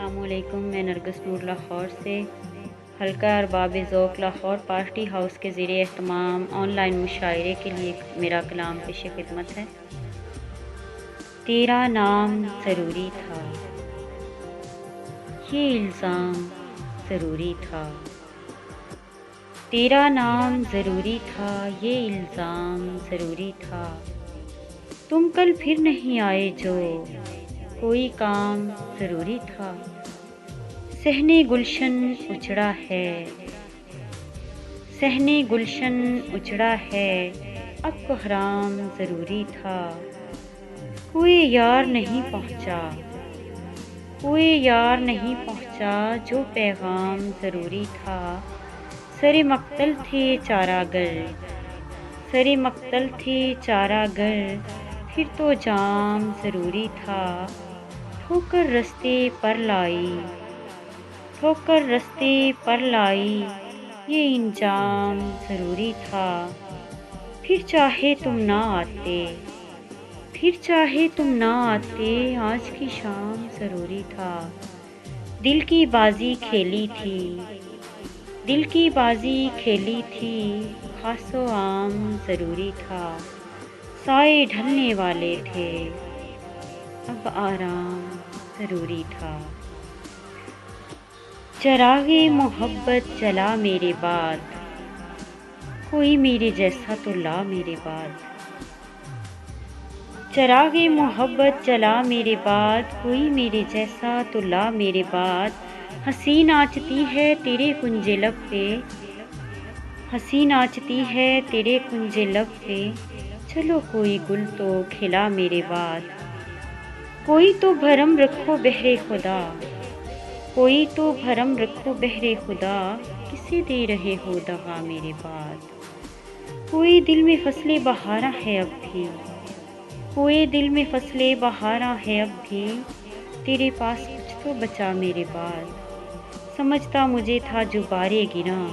السلام علیکم، میں نرگس نور لاہور سے حلقہ ارباب ذوق لاہور پارٹی ہاؤس کے زیر اہتمام آن لائن مشاعرے کے لیے میرا کلام پیش خدمت ہے۔ تیرا نام ضروری تھا، یہ الزام ضروری تھا، تیرا نام ضروری تھا، یہ الزام ضروری تھا، تم کل پھر نہیں آئے جو کوئی کام ضروری تھا، صحن گلشن اجڑا ہے، صحن گلشن اجڑا ہے، اب کوہرام ضروری تھا، کوئی یار نہیں پہنچا، کوئی یار نہیں پہنچا، جو پیغام ضروری تھا، سر مقتل تھے چارہ گر، سر مقتل تھے چارہ گر، پھر تو جام ضروری تھا، ٹھوکر رستے پر لائی، ٹھوکر رستے پر لائی، یہ انجام ضروری تھا، پھر چاہے تم نہ آتے، پھر چاہے تم نہ آتے، آج کی شام ضروری تھا، دل کی بازی کھیلی تھی، دل کی بازی کھیلی تھی، خاص و عام ضروری تھا، سائے ڈھلنے والے تھے، اب آرام ضروری تھا، چراغ محبت جلا میرے بعد، کوئی میرے جیسا تو لا میرے بعد، چراغ محبت جلا میرے بعد، کوئی میرے جیسا تو لا میرے بعد، ہنسی ناچتی ہے تیرے کنج لب پہ، ہنسی ناچتی ہے تیرے کنج لب پہ، چلو کوئی گل تو کھلا میرے بعد، کوئی تو بھرم رکھو بہر خدا، کوئی تو بھرم رکھو بہر خدا، کسے دے رہے ہو دغا میرے بعد، کوئی دل میں فصل بہارا ہے اب بھی، کوئی دل میں فصل بہارا ہے اب بھی، تیرے پاس کچھ تو بچا میرے بعد، سمجھتا مجھے تھا جو بارے گراں،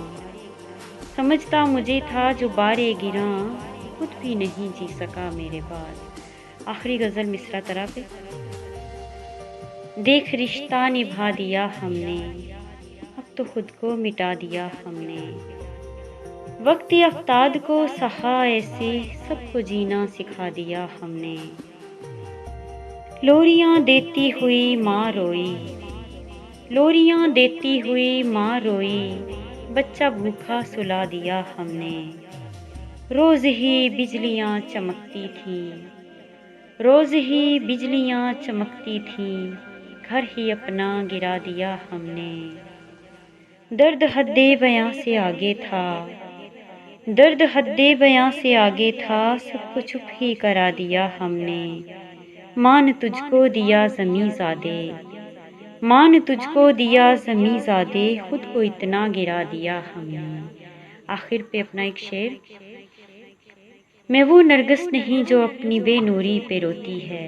سمجھتا مجھے تھا جو بارے گراں، خود بھی نہیں جی سکا میرے بعد۔ آخری غزل مصرع طرح پہ، دیکھ رشتہ نبھا دیا ہم نے، اب تو خود کو مٹا دیا ہم نے، وقت افتاد کو سہا ایسے، سب کو جینا سکھا دیا ہم نے، لوریاں دیتی ہوئی ماں روئی، لوریاں دیتی ہوئی ماں روئی، بچہ بھوکا سلا دیا ہم نے، روز ہی بجلیاں چمکتی تھیں، روز ہی بجلیاں چمکتی تھیں، گھر ہی اپنا گرا دیا ہم نے، درد حد بیاں سے آگے تھا، درد حد بیاں سے آگے تھا، سب کو چپ ہی کرا دیا ہم نے، مان تجھ کو دیا زمیں زادے، مان تجھ کو دیا زمیں زادے، خود کو اتنا گرا دیا ہم نے۔ آخر پہ اپنا ایک شعر، میں وہ نرگس نہیں جو اپنی بے نوری پہ روتی ہے،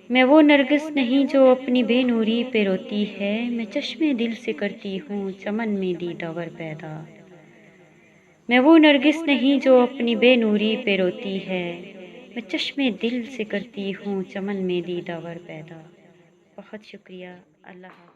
میں وہ نرگس نہیں جو اپنی بے نوری پہ روتی ہے، میں چشمے دل سے کرتی ہوں چمن میں دیدہ ور پیدا، میں وہ نرگس نہیں جو اپنی بے نوری پہ روتی ہے، میں چشمے دل سے کرتی ہوں چمن میں دیدہ ور پیدا۔ بہت شکریہ، اللہ حافظ۔